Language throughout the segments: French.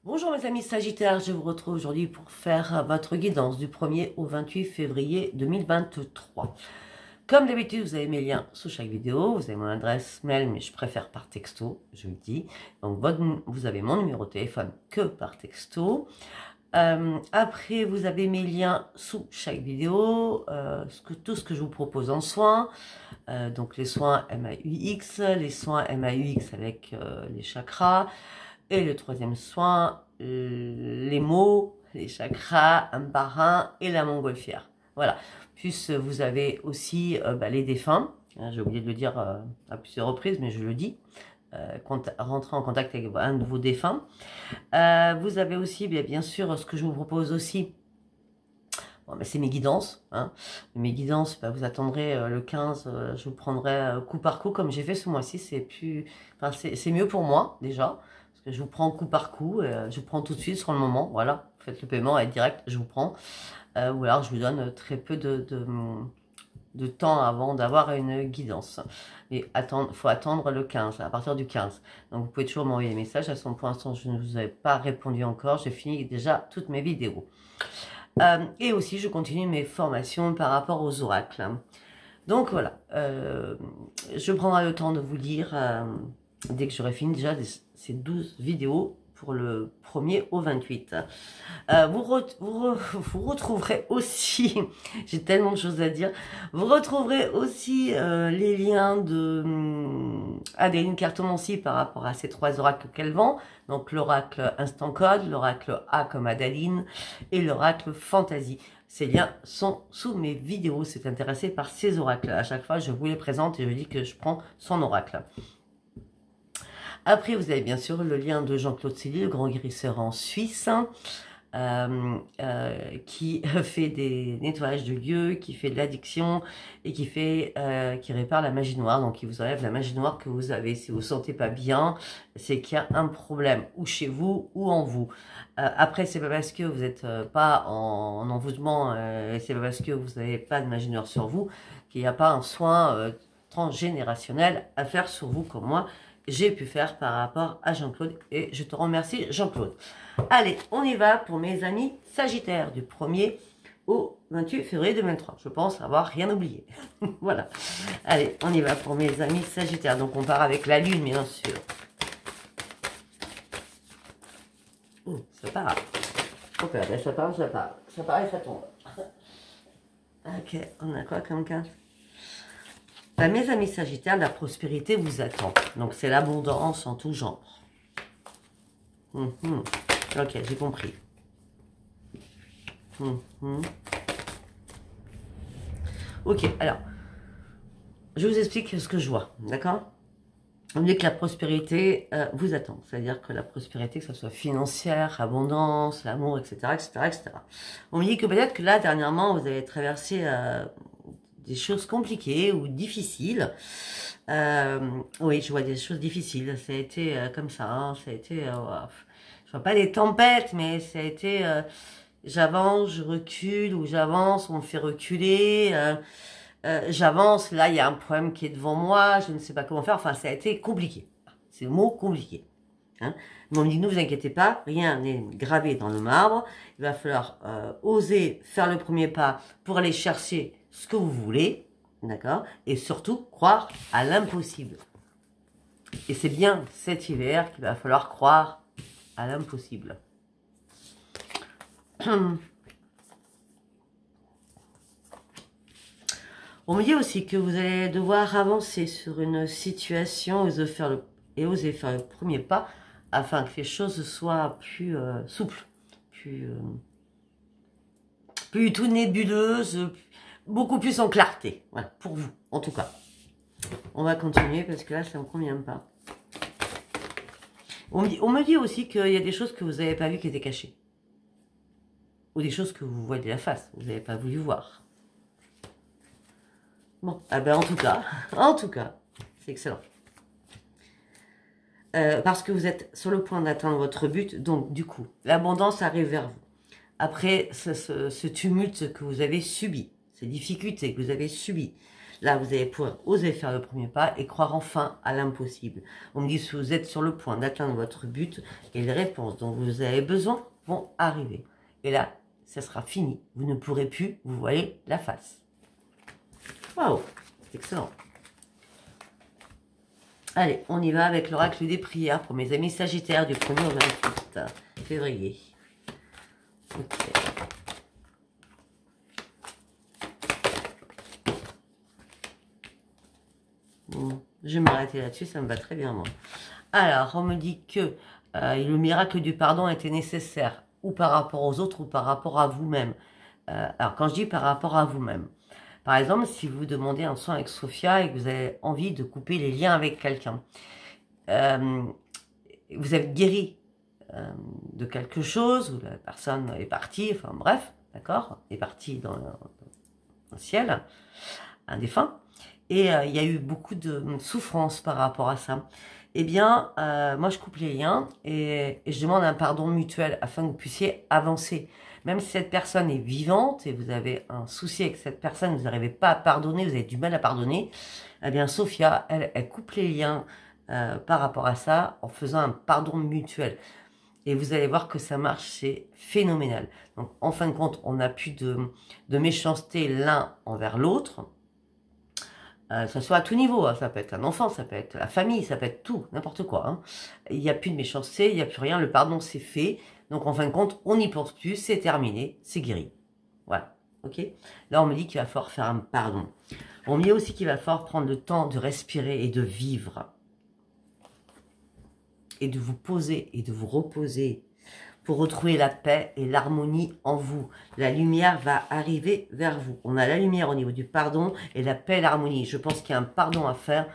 Bonjour mes amis Sagittaires, je vous retrouve aujourd'hui pour faire votre guidance du 1er au 28 février 2023. Comme d'habitude, vous avez mes liens sous chaque vidéo, vous avez mon adresse mail, mais je préfère par texto, je vous le dis. Donc vous avez mon numéro de téléphone que par texto. Après, vous avez mes liens sous chaque vidéo, tout ce que je vous propose en soins. Donc les soins MAUX, les soins MAUX avec les chakras. Et le troisième soin, les mots, les chakras, un par un et la montgolfière. Voilà. Plus vous avez aussi les défunts. J'ai oublié de le dire à plusieurs reprises, mais je le dis. Rentrer en contact avec un de vos défunts. Vous avez aussi, bien sûr, ce que je vous propose aussi. Bon, c'est mes guidances. Hein. Mes guidances, vous attendrez le 15, je vous prendrai coup par coup, comme j'ai fait ce mois-ci. C'est mieux pour moi, déjà. Je vous prends coup par coup, je vous prends tout de suite sur le moment, voilà, vous faites le paiement et direct, je vous prends. Ou alors je vous donne très peu de temps avant d'avoir une guidance. Mais il faut attendre le 15, à partir du 15. Donc vous pouvez toujours m'envoyer des messages, pour l'instant je ne vous ai pas répondu encore, j'ai fini déjà toutes mes vidéos. Et aussi je continue mes formations par rapport aux oracles. Donc voilà, je prendrai le temps de vous lire dès que j'aurai fini déjà ces 12 vidéos pour le 1er au 28. Vous retrouverez aussi, j'ai tellement de choses à dire, vous retrouverez aussi les liens de Adéline Cartomancie par rapport à ces 3 oracles qu'elle vend. Donc l'oracle Instant Code, l'oracle A comme Adaline et l'oracle Fantasy. Ces liens sont sous mes vidéos. C'est intéressé par ces oracles. À chaque fois, je vous les présente et je dis que je prends son oracle. Après, vous avez bien sûr le lien de Jean-Claude Silly, le grand guérisseur en Suisse, qui fait des nettoyages de lieux, qui fait de l'addiction et qui répare la magie noire. Donc, il vous enlève la magie noire que vous avez. Si vous ne vous sentez pas bien, c'est qu'il y a un problème, ou chez vous, ou en vous. Après, c'est pas parce que vous n'êtes pas en envoûtement, c'est pas parce que vous n'avez pas de magie noire sur vous, qu'il n'y a pas un soin transgénérationnel à faire sur vous comme moi. J'ai pu faire par rapport à Jean-Claude et je te remercie Jean-Claude. Allez, on y va pour mes amis Sagittaires du 1er au 28 février 2023. Je pense avoir rien oublié. Voilà. Allez, on y va pour mes amis Sagittaires. Donc on part avec la lune, bien sûr. Oh, ça part. Oh, ça part, ça part. Ça part et ça tombe. Ok, on a quoi comme cas? Mes amis Sagittaires, la prospérité vous attend. Donc, c'est l'abondance en tout genre. Ok, j'ai compris. Ok, alors, je vous explique ce que je vois, d'accord? On dit que la prospérité vous attend. C'est-à-dire que la prospérité, que ce soit financière, abondance, l'amour, etc., etc., etc. On me dit que peut-être que là, dernièrement, vous avez traversé des choses compliquées ou difficiles. Oui, je vois des choses difficiles. Ça a été comme ça. Hein, ça a été, je vois pas des tempêtes, mais ça a été, j'avance, je recule, ou j'avance, on me fait reculer. J'avance, là, il y a un problème qui est devant moi, je ne sais pas comment faire. Enfin, ça a été compliqué. C'est le mot compliqué. Hein. Mais on me dit, ne vous inquiétez pas, rien n'est gravé dans le marbre. Il va falloir oser faire le premier pas pour aller chercher ce que vous voulez, d'accord? Et surtout, croire à l'impossible. Et c'est bien cet hiver qu'il va falloir croire à l'impossible. On me dit aussi que vous allez devoir avancer sur une situation et oser faire le premier pas afin que les choses soient plus souples, plus tout nébuleuses, beaucoup plus en clarté. Voilà, pour vous, en tout cas. On va continuer parce que là, ça ne me convient pas. On me dit aussi qu'il y a des choses que vous n'avez pas vues qui étaient cachées. Ou des choses que vous voyez de la face, vous n'avez pas voulu voir. Bon, en tout cas, c'est excellent. Parce que vous êtes sur le point d'atteindre votre but, donc du coup, l'abondance arrive vers vous. Après ce tumulte que vous avez subi, ces difficultés que vous avez subies, Là, vous allez pouvoir oser faire le premier pas et croire enfin à l'impossible. On me dit que vous êtes sur le point d'atteindre votre but et les réponses dont vous avez besoin vont arriver. Et là, ça sera fini. Vous ne pourrez plus vous voiler la face. Waouh, c'est excellent. Allez, on y va avec l'oracle des prières pour mes amis sagittaires du 1er au 28 février. Ok. Bon, je vais m'arrêter là-dessus, ça me va très bien, moi. Alors, on me dit que le miracle du pardon était nécessaire, ou par rapport aux autres, ou par rapport à vous-même. Alors, quand je dis par rapport à vous-même, par exemple, si vous demandez un soin avec Sophia et que vous avez envie de couper les liens avec quelqu'un, vous êtes guéri de quelque chose, ou la personne est partie, enfin bref, d'accord, est partie dans le ciel, un défunt, et il y a eu beaucoup de souffrance par rapport à ça. Eh bien, moi je coupe les liens et je demande un pardon mutuel afin que vous puissiez avancer. Même si cette personne est vivante et vous avez un souci avec cette personne, vous n'arrivez pas à pardonner, vous avez du mal à pardonner, eh bien Sophia, elle coupe les liens par rapport à ça en faisant un pardon mutuel. Et vous allez voir que ça marche, c'est phénoménal. Donc en fin de compte, on n'a plus de méchanceté l'un envers l'autre. Ça soit à tout niveau, hein. Ça peut être un enfant, ça peut être la famille, ça peut être tout, n'importe quoi. Hein. Il n'y a plus de méchanceté, il n'y a plus rien, le pardon c'est fait. Donc en fin de compte, on n'y pense plus, c'est terminé, c'est guéri. Voilà, ok. Là on me dit qu'il va falloir faire un pardon. On me dit aussi qu'il va falloir prendre le temps de respirer et de vivre. Et de vous poser et de vous reposer pour retrouver la paix et l'harmonie en vous. La lumière va arriver vers vous. On a la lumière au niveau du pardon et la paix et l'harmonie. Je pense qu'il y a un pardon à faire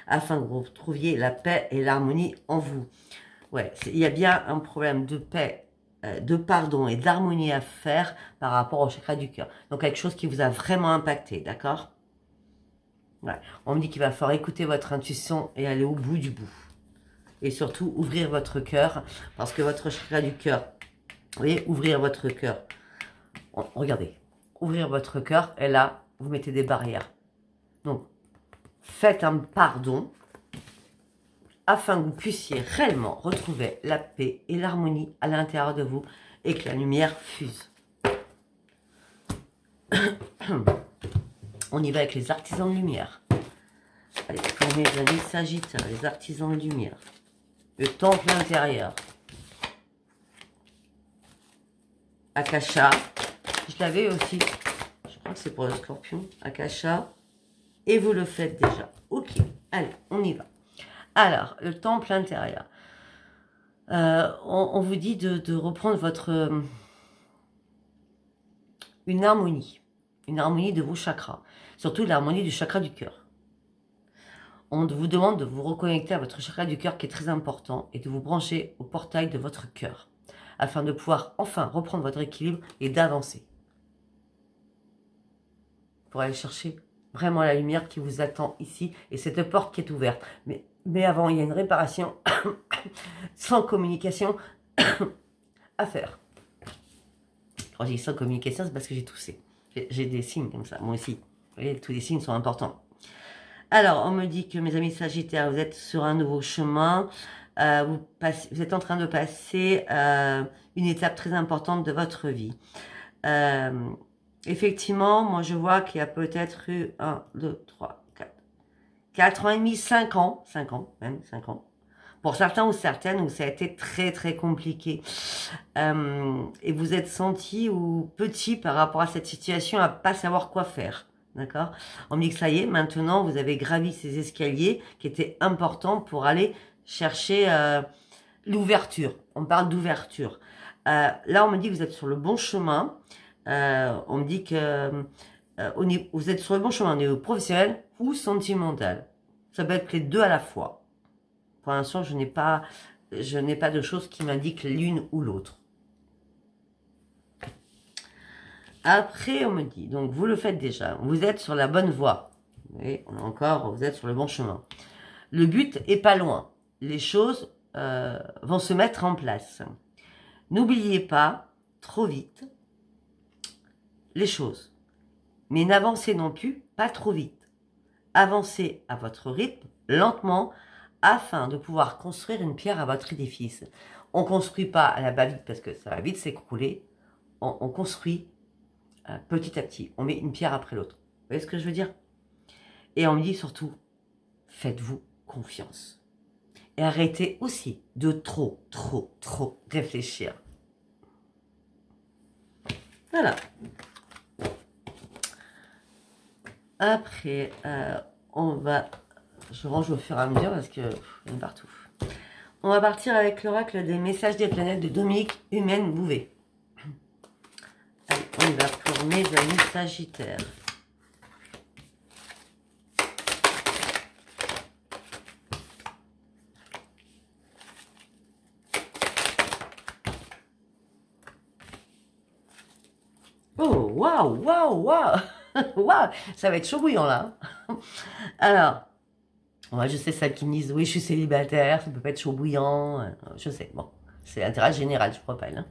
afin que vous retrouviez la paix et l'harmonie en vous. Ouais, il y a bien un problème de paix, de pardon et d'harmonie à faire par rapport au chakra du cœur. Donc quelque chose qui vous a vraiment impacté, d'accord? Ouais. On me dit qu'il va falloir écouter votre intuition et aller au bout du bout. Et surtout, ouvrir votre cœur, parce que votre chakra du cœur, vous voyez, ouvrir votre cœur. Regardez, ouvrir votre cœur, et là, vous mettez des barrières. Donc, faites un pardon, afin que vous puissiez réellement retrouver la paix et l'harmonie à l'intérieur de vous, et que la lumière fuse. On y va avec les artisans de lumière. Allez, pour mes amis sagittaires, les artisans de lumière. Le temple intérieur. Akasha. Je l'avais aussi. Je crois que c'est pour le scorpion. Akasha. Et vous le faites déjà. Ok. Allez, on y va. Alors, le temple intérieur. On vous dit de reprendre votre... une harmonie. Une harmonie de vos chakras. Surtout l'harmonie du chakra du cœur. On vous demande de vous reconnecter à votre chakra du cœur qui est très important et de vous brancher au portail de votre cœur afin de pouvoir enfin reprendre votre équilibre et d'avancer. Pour aller chercher vraiment la lumière qui vous attend ici et cette porte qui est ouverte. Mais avant, il y a une réparation sans communication à faire. Quand je dis sans communication, c'est parce que j'ai toussé. J'ai des signes comme ça, moi aussi. Vous voyez, tous les signes sont importants. Alors, on me dit que mes amis sagittaires, vous êtes sur un nouveau chemin. Vous êtes en train de passer une étape très importante de votre vie. Effectivement, moi je vois qu'il y a peut-être eu 1, 2, 3, 4 ans et demi, 5 ans. 5 ans, même 5 ans. Pour certains ou certaines, où ça a été très très compliqué. Et vous êtes senti ou petit par rapport à cette situation à pas savoir quoi faire. D'accord? On me dit que ça y est, maintenant vous avez gravi ces escaliers qui étaient importants pour aller chercher l'ouverture. On parle d'ouverture. Là, on me dit que vous êtes sur le bon chemin. On me dit que vous êtes sur le bon chemin au niveau professionnel ou sentimental. Ça peut être les deux à la fois. Pour l'instant, je n'ai pas de choses qui m'indiquent l'une ou l'autre. Après, on me dit, donc vous le faites déjà, vous êtes sur la bonne voie. Et vous êtes sur le bon chemin. Le but est pas loin. Les choses vont se mettre en place. N'oubliez pas, trop vite, les choses. Mais n'avancez non plus pas trop vite. avancez à votre rythme, lentement, afin de pouvoir construire une pierre à votre édifice. On ne construit pas à la va-vite parce que ça va vite s'écrouler. On construit petit à petit. On met une pierre après l'autre. Vous voyez ce que je veux dire? Et on me dit surtout, faites-vous confiance. Et arrêtez aussi de trop réfléchir. Voilà. Après, on va... Je range au fur et à mesure parce que il y en a partout. On va partir avec l'oracle des messages des planètes de Dominique Humaine Bouvet. Allez, on y va pour mes amis Sagittaires. Oh, waouh, waouh, waouh, waouh, ça va être chaud bouillant là. Alors, moi je sais celles qui me disent, oui, je suis célibataire, ça peut pas être chaud bouillant, je sais, bon, c'est l'intérêt général, je crois pas. Hein.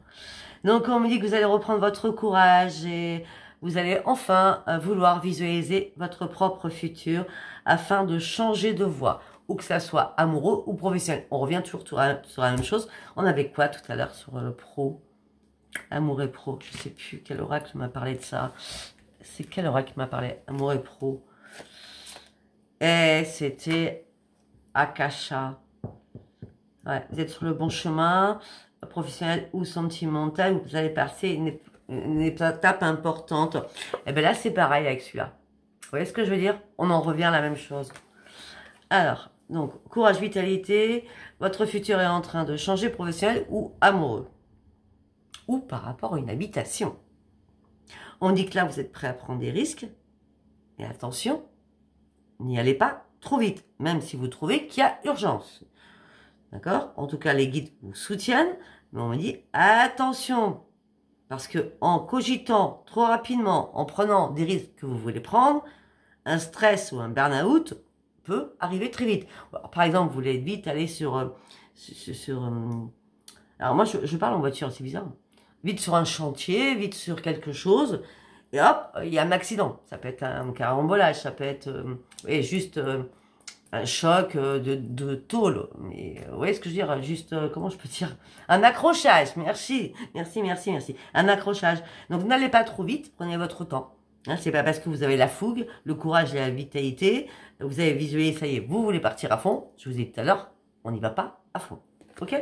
Donc, on me dit que vous allez reprendre votre courage et vous allez enfin vouloir visualiser votre propre futur afin de changer de voie, ou que ça soit amoureux ou professionnel. On revient toujours sur la même chose. On avait quoi tout à l'heure sur le pro? Amour et pro, je sais plus quel oracle m'a parlé de ça. C'est quel oracle m'a parlé? Amour et pro. Et c'était Akasha. Ouais, vous êtes sur le bon chemin, professionnel ou sentimental, vous allez passer une étape importante. Et bien là, c'est pareil avec celui-là. Vous voyez ce que je veux dire? On en revient à la même chose. Alors, donc, courage, vitalité, votre futur est en train de changer, professionnel ou amoureux. Ou par rapport à une habitation. On dit que là, vous êtes prêt à prendre des risques. Et attention, n'y allez pas trop vite, même si vous trouvez qu'il y a urgence. D'accord? En tout cas, les guides vous soutiennent, mais on me dit attention, parce que en cogitant trop rapidement, en prenant des risques que vous voulez prendre, un stress ou un burn-out peut arriver très vite. Alors, par exemple, vous voulez vite aller sur alors moi, je parle en voiture, c'est bizarre. Vite sur un chantier, vite sur quelque chose, et hop, il y a un accident. Ça peut être un carambolage, ça peut être juste un choc de tôle. Mais vous voyez ce que je veux dire? Juste, comment je peux dire? Un accrochage, merci. Un accrochage. Donc n'allez pas trop vite, prenez votre temps. Hein, c'est pas parce que vous avez la fougue, le courage et la vitalité, vous avez visualisé, ça y est, vous voulez partir à fond. Je vous ai dit tout à l'heure, on n'y va pas à fond. Ok?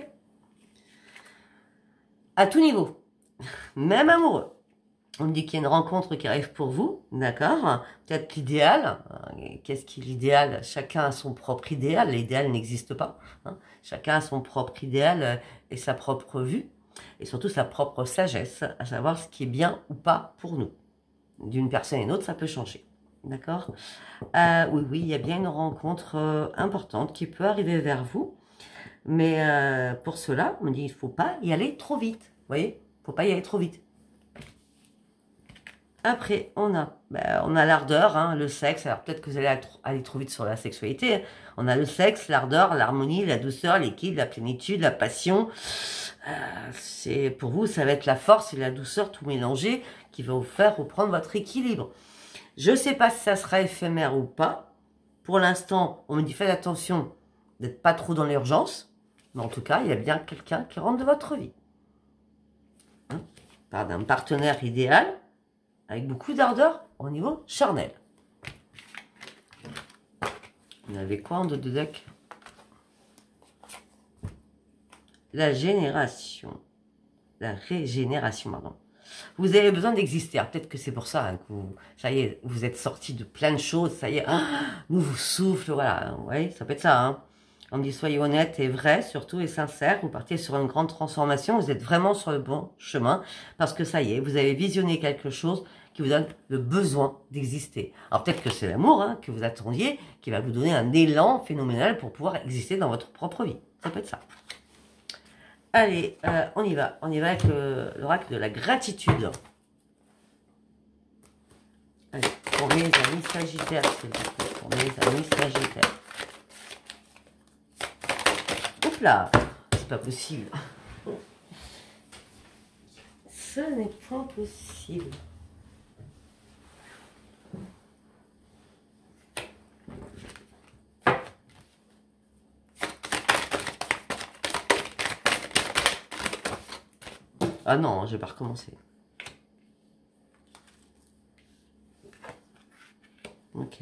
À tout niveau. Même amoureux. On me dit qu'il y a une rencontre qui arrive pour vous, d'accord? Peut-être l'idéal. Qu'est-ce qui est l'idéal? Chacun a son propre idéal. L'idéal n'existe pas. Hein. Chacun a son propre idéal et sa propre vue. Et surtout sa propre sagesse, à savoir ce qui est bien ou pas pour nous. D'une personne à une autre, ça peut changer. D'accord? Oui, il y a bien une rencontre importante qui peut arriver vers vous. Mais pour cela, on me dit, il ne faut pas y aller trop vite. Vous voyez? Il ne faut pas y aller trop vite. Après, on a l'ardeur, hein, le sexe. Alors peut-être que vous allez aller trop vite sur la sexualité. On a le sexe, l'ardeur, l'harmonie, la douceur, l'équilibre, la plénitude, la passion. Pour vous, ça va être la force et la douceur tout mélangé qui va vous faire reprendre votre équilibre. Je ne sais pas si ça sera éphémère ou pas. Pour l'instant, on me dit faites attention d'être pas trop dans l'urgence. Mais en tout cas, il y a bien quelqu'un qui rentre de votre vie. Hein, par d'un partenaire idéal, avec beaucoup d'ardeur au niveau charnel. On avait quoi en deux de deck? La génération. La régénération, pardon. Vous avez besoin d'exister. Peut-être que c'est pour ça hein, que ça y est, vous êtes sorti de plein de choses. Ça y est, nouveau souffle, voilà. Oui, ça peut être ça. Hein. On dit soyez honnête et vrai, surtout, et sincère. Vous partez sur une grande transformation. Vous êtes vraiment sur le bon chemin. Parce que ça y est, vous avez visionné quelque chose qui vous donne le besoin d'exister. Alors peut-être que c'est l'amour hein, que vous attendiez, qui va vous donner un élan phénoménal pour pouvoir exister dans votre propre vie. Ça peut être ça. Allez, on y va. On y va avec l'oracle de la gratitude. Allez, pour mes amis sagittaires, s'il vous plaît. Pour mes amis sagittaires. Oups là, c'est pas possible. Ce n'est pas possible. Ah non, je vais pas recommencer. Ok.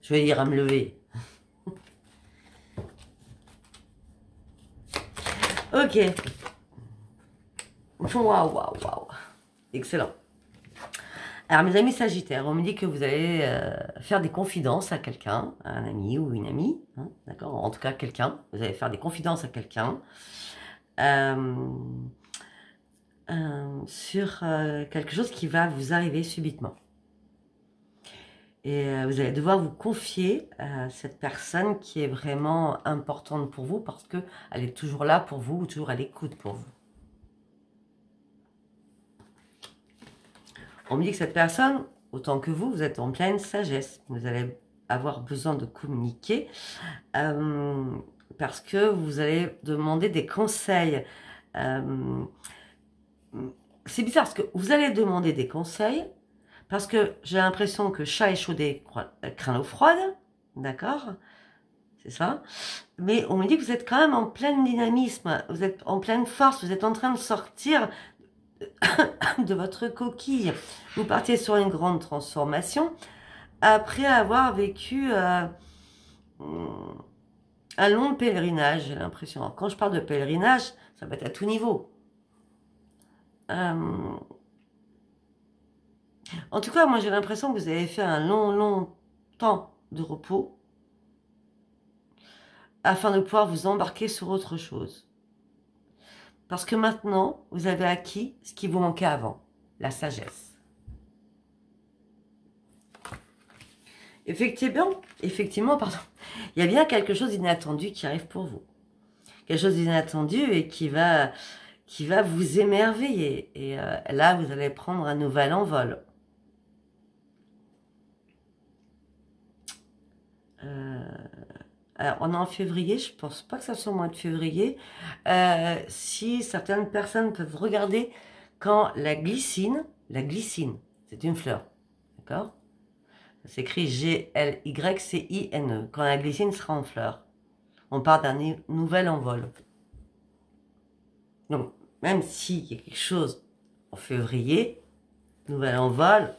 Je vais dire à me lever. Ok. Waouh, waouh, waouh. Excellent. Alors, mes amis Sagittaires, on me dit que vous allez faire des confidences à quelqu'un, à un ami ou une amie, hein, d'accord? En tout cas, quelqu'un. Vous allez faire des confidences à quelqu'un sur quelque chose qui va vous arriver subitement. Et vous allez devoir vous confier à cette personne qui est vraiment importante pour vous parce qu'elle est toujours là pour vous ou toujours à l'écoute pour vous. On me dit que cette personne, autant que vous êtes en pleine sagesse. Vous allez avoir besoin de communiquer parce que vous allez demander des conseils. C'est bizarre parce que vous allez demander des conseils parce que j'ai l'impression que chat échaudé craint l'eau froide, d'accord? C'est ça. Mais on me dit que vous êtes quand même en plein dynamisme, vous êtes en pleine force, vous êtes en train de sortir de votre coquille. Vous partiez sur une grande transformation après avoir vécu un long pèlerinage, j'ai l'impression. Alors, quand je parle de pèlerinage, ça peut être à tout niveau. En tout cas, moi j'ai l'impression que vous avez fait un long temps de repos afin de pouvoir vous embarquer sur autre chose. Parce que maintenant, vous avez acquis ce qui vous manquait avant, la sagesse. Effectivement, pardon, il y a bien quelque chose d'inattendu qui arrive pour vous. Quelque chose d'inattendu et qui va vous émerveiller. Et là, vous allez prendre un nouvel envol. Alors, on est en février, je pense pas que ça soit au mois de février. Si certaines personnes peuvent regarder quand la glycine, c'est une fleur, d'accord? Ça s'écrit G-L-Y-C-I-N-E, quand la glycine sera en fleur. On part d'un nouvel envol. Donc, même s'il y a quelque chose en février, nouvel envol,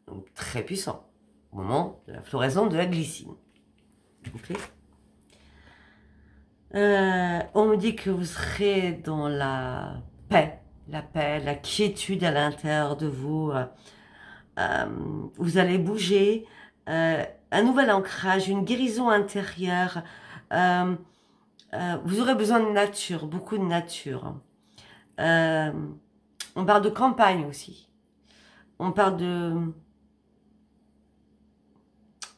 donc très puissant, au moment de la floraison de la glycine. Okay. On me dit que vous serez dans la paix, la quiétude à l'intérieur de vous. Vous allez bouger, un nouvel ancrage, une guérison intérieure. Vous aurez besoin de nature, beaucoup de nature. On parle de campagne aussi. On parle de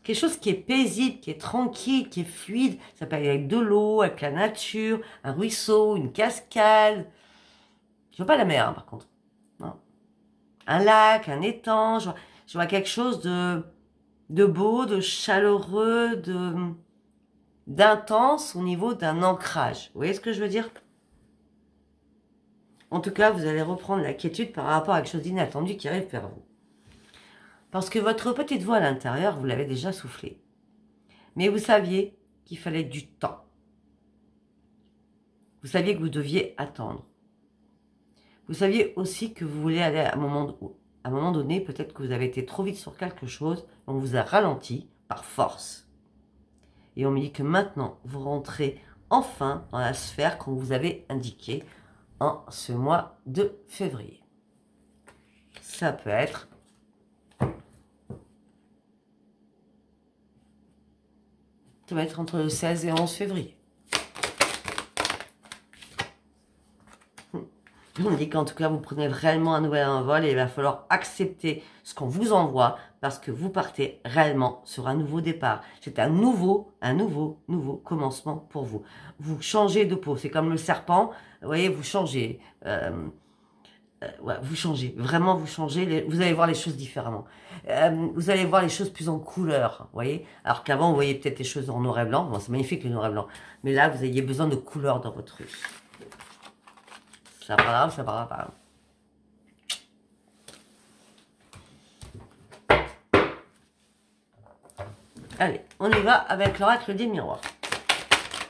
quelque chose qui est paisible, qui est tranquille, qui est fluide. Ça peut aller avec de l'eau, avec la nature, un ruisseau, une cascade. Je vois pas la mer, hein, par contre. Non. Un lac, un étang. Je vois quelque chose de beau, de chaleureux, d'intense au niveau d'un ancrage. Vous voyez ce que je veux dire? En tout cas, vous allez reprendre la quiétude par rapport à quelque chose d'inattendu qui arrive vers vous. Parce que votre petite voix à l'intérieur, vous l'avez déjà soufflée. Mais vous saviez qu'il fallait du temps. Vous saviez que vous deviez attendre. Vous saviez aussi que vous voulez aller à un moment donné, peut-être que vous avez été trop vite sur quelque chose, on vous a ralenti par force. Et on me dit que maintenant, vous rentrez enfin dans la sphère qu'on vous avait indiquée en ce mois de février. Ça peut être ça va être entre le 16 et 11 février. On dit qu'en tout cas, vous prenez réellement un nouvel envol et il va falloir accepter ce qu'on vous envoie parce que vous partez réellement sur un nouveau départ. C'est un nouveau commencement pour vous. Vous changez de peau. C'est comme le serpent. Vous voyez, vous changez. Ouais, vous changez. Vraiment, vous changez. Vous allez voir les choses différemment. Vous allez voir les choses plus en couleur. Vous voyez. Alors qu'avant, vous voyez peut-être les choses en noir et blanc. Bon, c'est magnifique le noir et blanc. Mais là, vous ayez besoin de couleur dans votre vie. Ça va, ça va, ça va. Allez, on y va avec l'oracle des miroirs.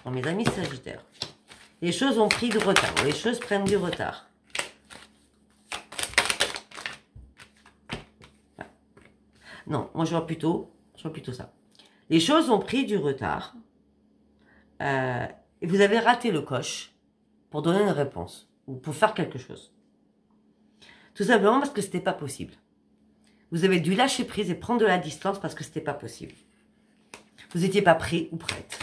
Pour mes amis Sagittaires. Les choses ont pris du retard. Les choses prennent du retard. Non, moi je vois plutôt ça. Les choses ont pris du retard. Et vous avez raté le coche pour donner une réponse. Ou pour faire quelque chose. Tout simplement parce que c'était pas possible. Vous avez dû lâcher prise et prendre de la distance parce que c'était pas possible. Vous n'étiez pas prêt ou prête.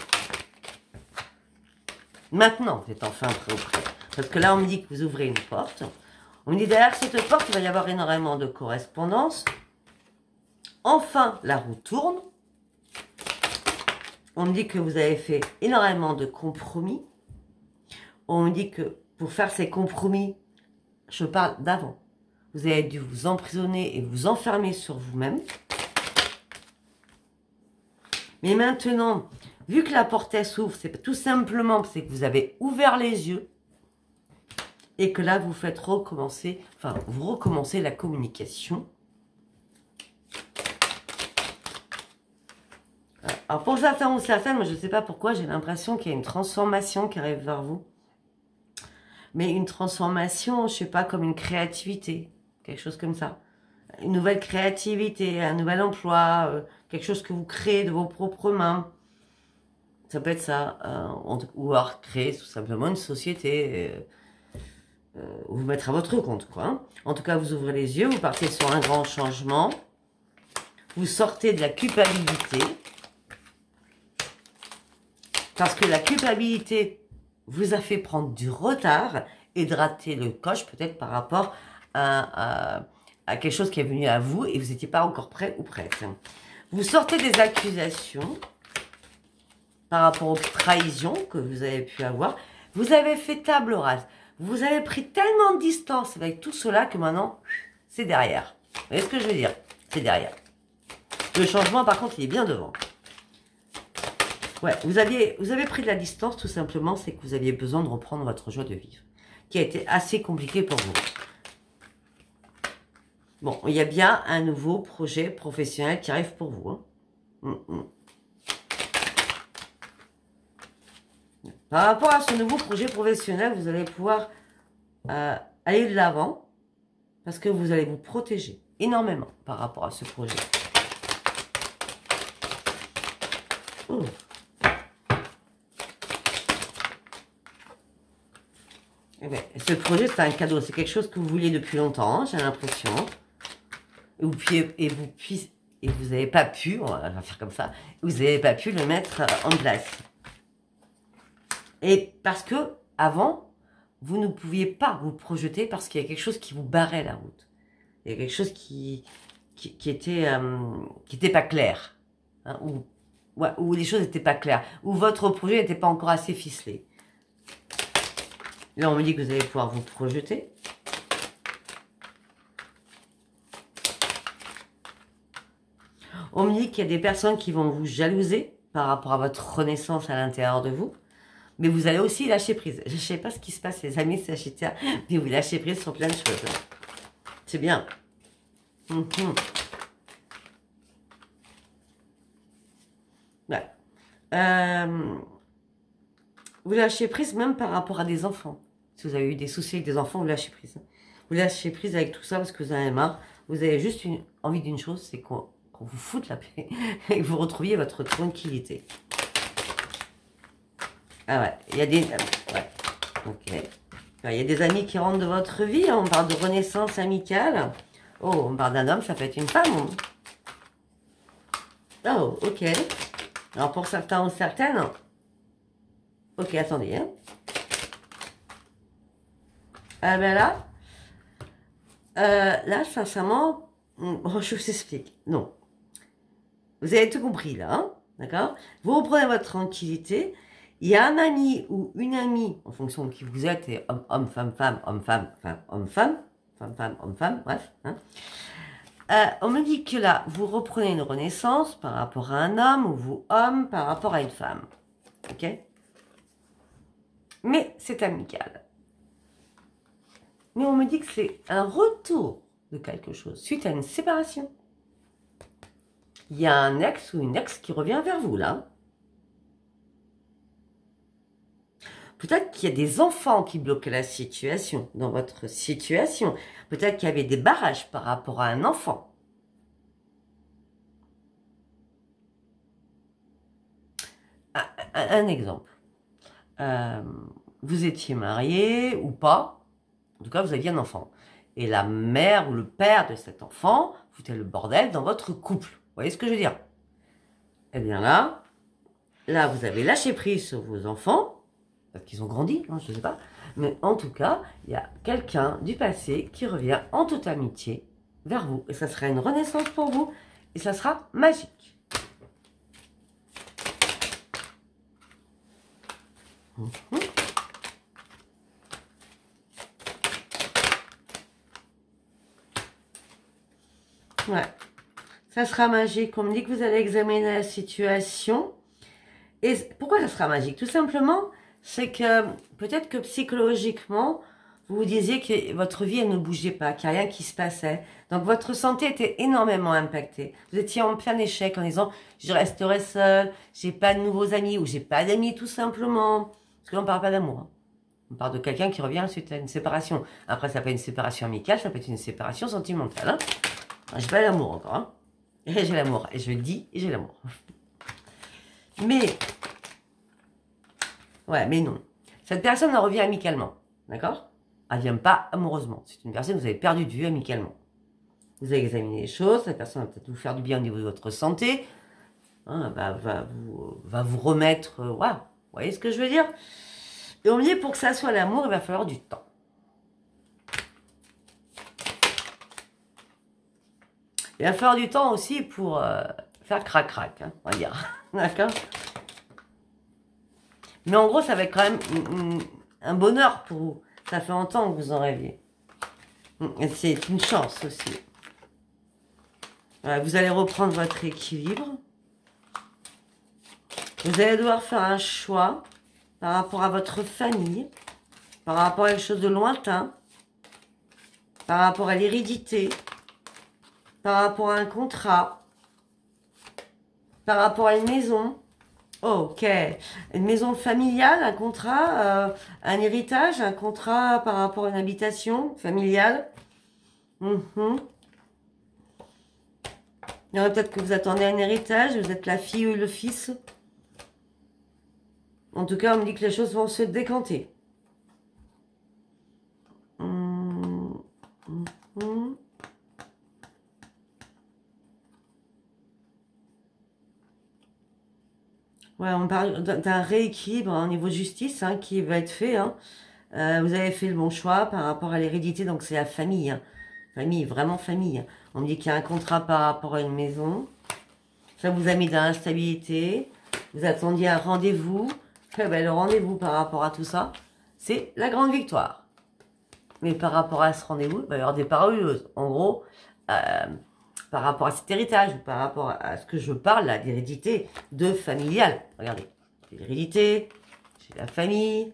Maintenant, vous êtes enfin prêt ou prête. Parce que là, on me dit que vous ouvrez une porte. On me dit derrière cette porte, il va y avoir énormément de correspondance. Enfin, la roue tourne. On me dit que vous avez fait énormément de compromis. On me dit que pour faire ces compromis, je parle d'avant. Vous avez dû vous emprisonner et vous enfermer sur vous-même. Mais maintenant, vu que la porte s'ouvre, c'est tout simplement parce que vous avez ouvert les yeux et que là, vous faites recommencer, enfin, vous recommencez la communication. Alors, pour certains ou certaines, moi, je ne sais pas pourquoi, j'ai l'impression qu'il y a une transformation qui arrive vers vous. Mais une transformation, je ne sais pas, comme une créativité, quelque chose comme ça. Une nouvelle créativité, un nouvel emploi, quelque chose que vous créez de vos propres mains. Ça peut être ça. Ou alors créer tout simplement une société. Vous mettre à votre compte, quoi. Hein. En tout cas, vous ouvrez les yeux, vous partez sur un grand changement. Vous sortez de la culpabilité. Parce que la culpabilité vous a fait prendre du retard et de rater le coche peut-être par rapport à quelque chose qui est venu à vous et vous n'étiez pas encore prêt ou prête. Vous sortez des accusations par rapport aux trahisons que vous avez pu avoir. Vous avez fait table rase. Vous avez pris tellement de distance avec tout cela que maintenant, c'est derrière. Vous voyez ce que je veux dire? C'est derrière. Le changement, par contre, il est bien devant. Ouais, vous avez pris de la distance, tout simplement, c'est que vous aviez besoin de reprendre votre joie de vivre, qui a été assez compliqué pour vous. Bon, il y a bien un nouveau projet professionnel qui arrive pour vous. Hein. Par rapport à ce nouveau projet professionnel, vous allez pouvoir aller de l'avant, parce que vous allez vous protéger énormément par rapport à ce projet. Oh. Eh bien, ce projet, c'est un cadeau. C'est quelque chose que vous vouliez depuis longtemps, hein, j'ai l'impression. Et vous n'avez pas pu, on va faire comme ça, vous n'avez pas pu le mettre en place. Et parce que, avant, vous ne pouviez pas vous projeter parce qu'il y a quelque chose qui vous barrait la route. Il y a quelque chose qui était pas clair. Hein, ou les choses n'étaient pas claires. Ou votre projet n'était pas encore assez ficelé. Là, on me dit que vous allez pouvoir vous projeter. On me dit qu'il y a des personnes qui vont vous jalouser par rapport à votre renaissance à l'intérieur de vous. Mais vous allez aussi lâcher prise. Je ne sais pas ce qui se passe, les amis Sagittaires, mais vous lâchez prise sur plein de choses. C'est bien. Ouais. Vous lâchez prise même par rapport à des enfants. Si vous avez eu des soucis avec des enfants, vous lâchez prise. Vous lâchez prise avec tout ça parce que vous en avez marre. Vous avez juste envie d'une chose, c'est qu'on vous foute la paix et que vous retrouviez votre tranquillité. Ah ouais, il y a des... Ouais, ok. Il y a des amis qui rentrent de votre vie. On parle de renaissance amicale. Oh, on parle d'un homme, ça peut être une femme. Oh, ok. Alors pour certains ou certaines... Ok, attendez. Hein. Ah ben là, sincèrement, je vous explique. Non. Vous avez tout compris là, hein, d'accord? Vous reprenez votre tranquillité. Il y a un ami ou une amie, en fonction de qui vous êtes, et homme, femme, femme, homme, femme, homme, femme, femme, femme, homme, femme, bref. Hein. On me dit que là, vous reprenez une renaissance par rapport à un homme, ou vous, homme, par rapport à une femme. Ok? Mais c'est amical. Mais on me dit que c'est un retour de quelque chose, suite à une séparation. Il y a un ex ou une ex qui revient vers vous, là. Peut-être qu'il y a des enfants qui bloquaient la situation, dans votre situation. Peut-être qu'il y avait des barrages par rapport à un enfant. Un exemple. Vous étiez marié ou pas, en tout cas vous aviez un enfant. Et la mère ou le père de cet enfant foutait le bordel dans votre couple. Vous voyez ce que je veux dire? Eh bien là, vous avez lâché prise sur vos enfants, parce qu'ils ont grandi, hein, je ne sais pas. Mais en tout cas, il y a quelqu'un du passé qui revient en toute amitié vers vous. Et ça sera une renaissance pour vous. Et ça sera magique. Ouais. Ça sera magique. On me dit que vous allez examiner la situation. Et pourquoi ça sera magique? Tout simplement, c'est que peut-être que psychologiquement, vous vous disiez que votre vie, elle ne bougeait pas, qu'il n'y a rien qui se passait. Donc, votre santé était énormément impactée. Vous étiez en plein échec en disant, je resterai seule, j'ai pas de nouveaux amis, ou j'ai pas d'amis, tout simplement. Parce que là, on ne parle pas d'amour. Hein. On parle de quelqu'un qui revient suite à une séparation. Après, ça peut être une séparation amicale, ça peut être une séparation sentimentale. Hein. J'ai pas l'amour encore. Hein. Et j'ai l'amour. Et je le dis, et j'ai l'amour. Mais, ouais, mais non. Cette personne, elle revient amicalement. D'accord? Elle ne vient pas amoureusement. C'est une personne que vous avez perdu de vue amicalement. Vous avez examiné les choses. Cette personne va peut-être vous faire du bien au niveau de votre santé. Hein, va vous remettre... voilà. Vous voyez ce que je veux dire? Et on me dit, pour que ça soit l'amour, il va falloir du temps. Il va falloir du temps aussi pour faire crac-crac, hein, on va dire. D'accord? Mais en gros, ça va être quand même un bonheur pour vous. Ça fait longtemps que vous en rêviez. C'est une chance aussi. Vous allez reprendre votre équilibre. Vous allez devoir faire un choix par rapport à votre famille, par rapport à quelque chose de lointain, par rapport à l'hérédité, par rapport à un contrat, par rapport à une maison. Ok, une maison familiale, un contrat, un héritage, un contrat par rapport à une habitation familiale. Il y aurait peut-être que vous attendez un héritage, vous êtes la fille ou le fils. En tout cas, on me dit que les choses vont se décanter. Ouais, on parle d'un rééquilibre au niveau de justice hein, qui va être fait. Hein. Vous avez fait le bon choix par rapport à l'hérédité, donc c'est la famille. Hein. Famille, vraiment famille. On me dit qu'il y a un contrat par rapport à une maison. Ça vous a mis dans l'instabilité. Vous attendiez un rendez-vous. Ben, le rendez-vous par rapport à tout ça, c'est la grande victoire. Mais par rapport à ce rendez-vous, il va y avoir des paroleuses. En gros, par rapport à cet héritage, ou par rapport à ce que je parle, là, d'hérédité, de familial. Regardez, j'ai l'hérédité, j'ai la famille.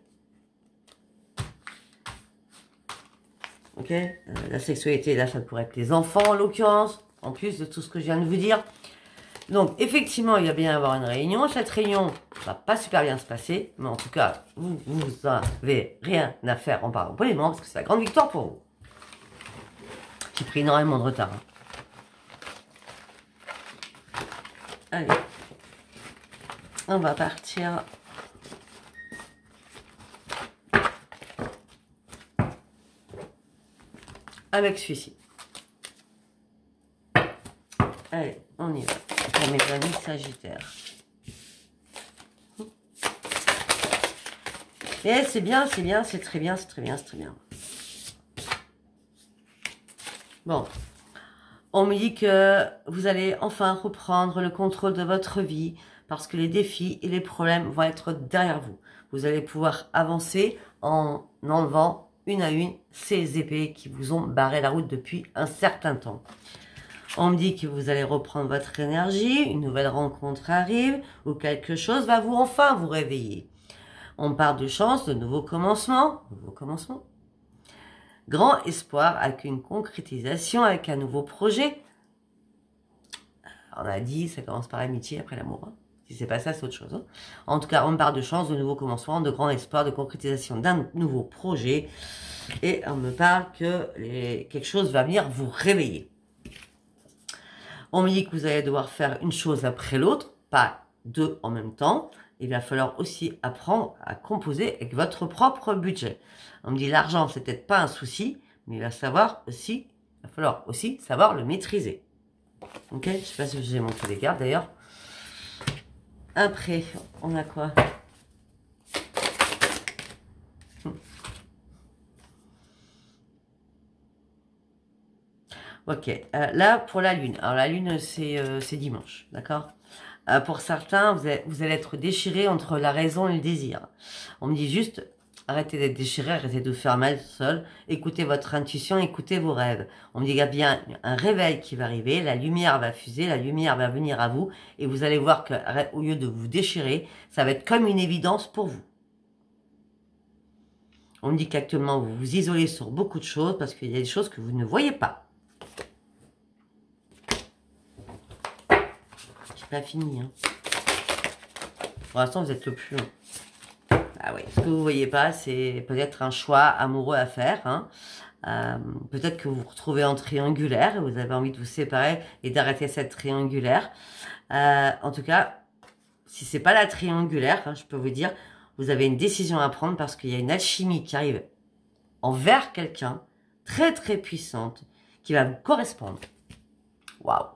Ok, la sexualité, là, ça pourrait être les enfants, en l'occurrence, en plus de tout ce que je viens de vous dire. Donc, effectivement, il va bien y avoir une réunion. Cette réunion va pas super bien se passer, mais en tout cas, vous n'avez rien à faire en parlant poliment, parce que c'est la grande victoire pour vous. J'ai pris énormément de retard. Hein. Allez, on va partir. Avec celui-ci. Allez, on y va. Pour mes amis Sagittaires. Et c'est bien, c'est bien, c'est très bien, c'est très bien, c'est très bien. Bon. On me dit que vous allez enfin reprendre le contrôle de votre vie parce que les défis et les problèmes vont être derrière vous. Vous allez pouvoir avancer en enlevant une à une ces épées qui vous ont barré la route depuis un certain temps. On me dit que vous allez reprendre votre énergie, une nouvelle rencontre arrive ou quelque chose va enfin vous réveiller. On parle de chance, de nouveaux commencements. Grand espoir avec une concrétisation, avec un nouveau projet. On a dit, ça commence par l'amitié, après l'amour. Hein. Si c'est pas ça, c'est autre chose. Hein. En tout cas, on me parle de chance, de nouveaux commencements, de grands espoirs, de concrétisation d'un nouveau projet. Et on me parle que quelque chose va venir vous réveiller. On me dit que vous allez devoir faire une chose après l'autre, pas deux en même temps. Il va falloir aussi apprendre à composer avec votre propre budget. On me dit l'argent, c'est peut-être pas un souci, mais il va falloir aussi savoir le maîtriser. Ok, je sais pas si j'ai montré les cartes d'ailleurs. Après, on a quoi? Ok, là pour la lune. Alors la lune c'est dimanche, d'accord? Pour certains, vous allez être déchiré entre la raison et le désir. On me dit juste, arrêtez d'être déchiré, arrêtez de vous faire mal seul, écoutez votre intuition, écoutez vos rêves. On me dit qu'il y a bien un réveil qui va arriver, la lumière va fuser, la lumière va venir à vous, et vous allez voir qu'au lieu de vous déchirer, ça va être comme une évidence pour vous. On me dit qu'actuellement, vous vous isolez sur beaucoup de choses, parce qu'il y a des choses que vous ne voyez pas. Pas fini. Hein. Pour l'instant, vous êtes le plus long. Ah oui, ce que vous ne voyez pas, c'est peut-être un choix amoureux à faire. Hein. Peut-être que vous vous retrouvez en triangulaire et vous avez envie de vous séparer et d'arrêter cette triangulaire. En tout cas, si ce n'est pas la triangulaire, hein, je peux vous dire, vous avez une décision à prendre parce qu'il y a une alchimie qui arrive envers quelqu'un, très très puissante, qui va vous correspondre. Waouh!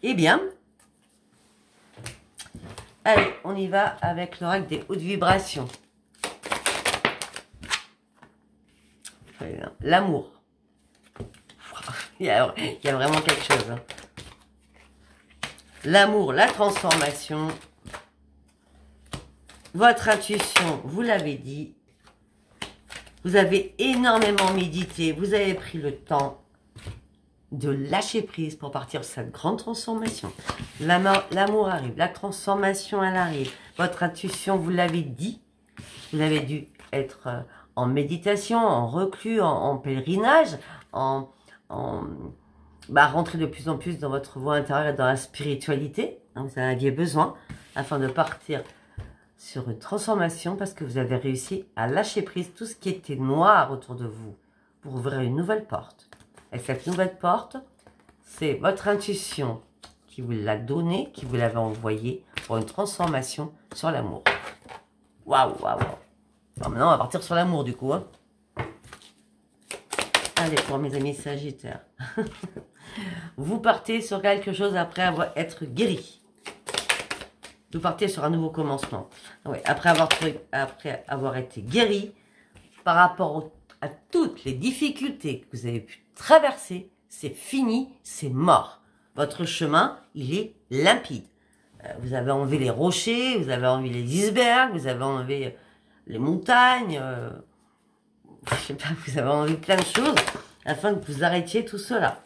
Eh bien, allez, on y va avec l'oracle des hautes vibrations. L'amour. Il y a vraiment quelque chose. Hein. L'amour, la transformation, votre intuition, vous l'avez dit. Vous avez énormément médité, vous avez pris le temps de lâcher prise pour partir sur cette grande transformation. L'amour arrive, la transformation, elle arrive. Votre intuition, vous l'avez dit, vous avez dû être en méditation, en reclus, en pèlerinage, rentrer de plus en plus dans votre voie intérieure et dans la spiritualité. Hein, vous en aviez besoin afin de partir sur une transformation parce que vous avez réussi à lâcher prise tout ce qui était noir autour de vous pour ouvrir une nouvelle porte. Et cette nouvelle porte, c'est votre intuition qui vous l'a donnée, qui vous l'avait envoyée pour une transformation sur l'amour. Waouh, waouh, waouh. Bon, maintenant, on va partir sur l'amour du coup. Hein. Allez, pour mes amis sagittaires. Vous partez sur quelque chose après être guéri. Vous partez sur un nouveau commencement. Oui, après avoir été guéri, par rapport à toutes les difficultés que vous avez pu traverser, c'est fini, c'est mort. Votre chemin, il est limpide. Vous avez enlevé les rochers, vous avez enlevé les icebergs, vous avez enlevé les montagnes, je sais pas, vous avez enlevé plein de choses afin que vous arrêtiez tout cela.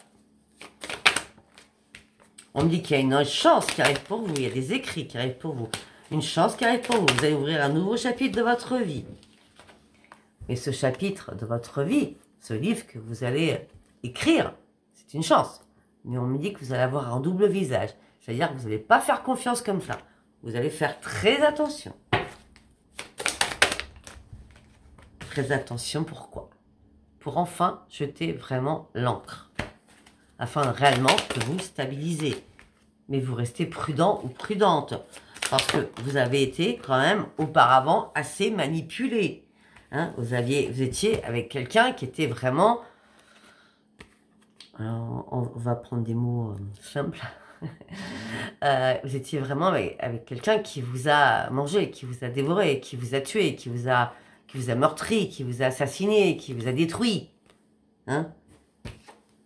On me dit qu'il y a une chance qui arrive pour vous, il y a des écrits qui arrivent pour vous, une chance qui arrive pour vous. Vous allez ouvrir un nouveau chapitre de votre vie. Et ce chapitre de votre vie, ce livre que vous allez écrire, c'est une chance. Mais on me dit que vous allez avoir un double visage. C'est-à-dire que vous n'allez pas faire confiance comme ça. Vous allez faire très attention. Très attention, pourquoi? Pour enfin jeter vraiment l'encre. Afin réellement de vous stabiliser. Mais vous restez prudent ou prudente. Parce que vous avez été quand même auparavant assez manipulé. Hein, vous étiez avec quelqu'un qui était vraiment... Alors, on va prendre des mots simples. Vous étiez vraiment avec quelqu'un qui vous a mangé, qui vous a dévoré, qui vous a tué, qui vous a meurtri, qui vous a assassiné, qui vous a détruit. Hein?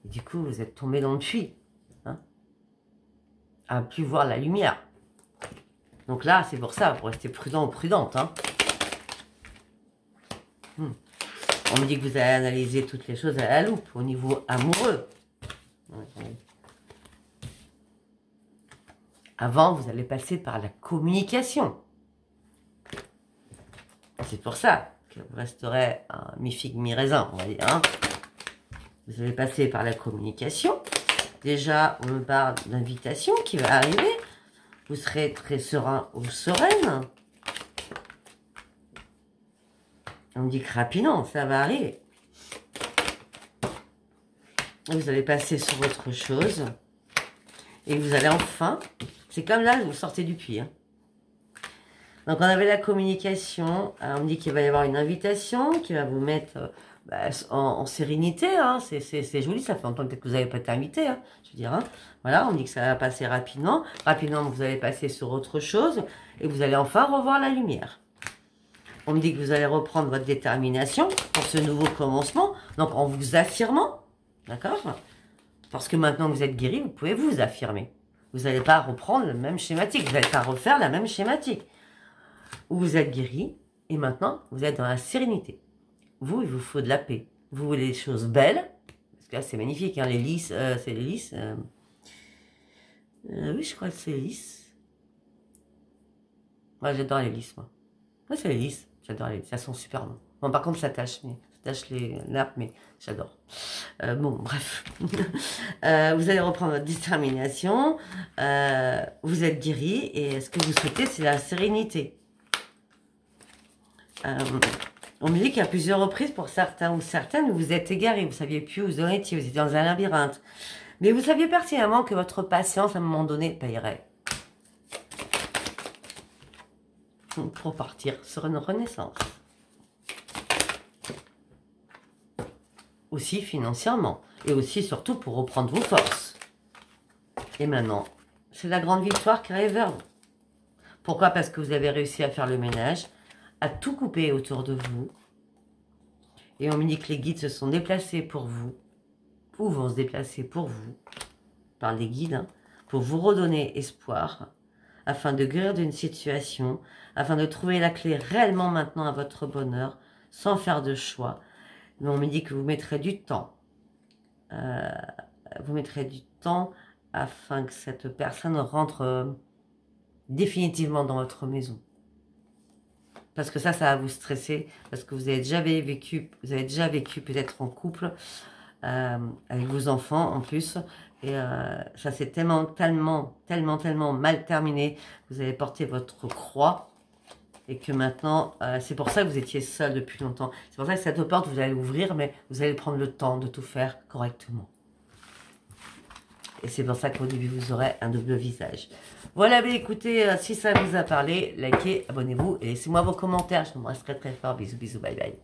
Et du coup, vous êtes tombé dans le puits. Hein? À ne plus voir la lumière. Donc là, c'est pour ça, pour rester prudent ou prudente. Hein? On me dit que vous allez analyser toutes les choses à la loupe, au niveau amoureux. Avant, vous allez passer par la communication. C'est pour ça que vous resterez un mi-figue, mi-raisin, on va dire. Hein. Vous allez passer par la communication. Déjà, on me parle d'invitation qui va arriver. vous serez très serein ou sereine. On me dit que rapidement, ça va arriver. Vous allez passer sur autre chose. Et vous allez enfin... C'est comme là, vous sortez du puits. Hein. Donc, on avait la communication. Alors, on me dit qu'il va y avoir une invitation qui va vous mettre en sérénité. Hein. C'est joli, ça fait longtemps peut-être que vous n'avez pas été invité. Hein, je veux dire. Hein. Voilà, on me dit que ça va passer rapidement. Rapidement, vous allez passer sur autre chose. Et vous allez enfin revoir la lumière. On me dit que vous allez reprendre votre détermination pour ce nouveau commencement. Donc, en vous affirmant. D'accord ? Parce que maintenant que vous êtes guéri, vous pouvez vous affirmer. Vous n'allez pas reprendre le même schématique. Vous n'allez pas refaire la même schématique. Vous êtes guéri et maintenant, vous êtes dans la sérénité. Vous, il vous faut de la paix. Vous voulez des choses belles. Parce que là, c'est magnifique. Hein, les lys, c'est les lys. Oui, je crois que c'est les lys. Moi, j'adore les lys, moi. Moi, c'est les lys. J'adore les lys. Ça sent super bon. Bon, par contre, ça tâche les nappes, mais j'adore. Bon, bref. Vous allez reprendre votre détermination. Vous êtes guéri. Et ce que vous souhaitez, c'est la sérénité. On me dit qu'à plusieurs reprises, pour certains ou certaines, vous êtes égarés. Vous ne saviez plus où vous en étiez. Vous étiez dans un labyrinthe. Mais vous saviez pertinemment que votre patience, à un moment donné, payerait. Pour partir sur une renaissance. Aussi financièrement. Et aussi, surtout, pour reprendre vos forces. Et maintenant, c'est la grande victoire qui arrive vers vous. Pourquoi? Parce que vous avez réussi à faire le ménage, à tout couper autour de vous. Et on me dit que les guides se sont déplacés pour vous, ou vont se déplacer pour vous, par les guides, hein, pour vous redonner espoir, afin de guérir d'une situation, afin de trouver la clé réellement maintenant à votre bonheur, sans faire de choix. Mais on me dit que vous mettrez du temps. Vous mettrez du temps afin que cette personne rentre définitivement dans votre maison. Parce que ça va vous stresser, parce que vous avez déjà vécu peut-être en couple, avec vos enfants en plus, et ça s'est tellement mal terminé, vous avez porté votre croix, et que maintenant, c'est pour ça que vous étiez seul depuis longtemps, c'est pour ça que cette porte, vous allez l'ouvrir, mais vous allez prendre le temps de tout faire correctement. Et c'est pour ça qu'au début, vous aurez un double visage. Voilà, mais écoutez, si ça vous a parlé, likez, abonnez-vous et laissez-moi vos commentaires. Je vous embrasse très très fort. Bisous, bisous, bye bye.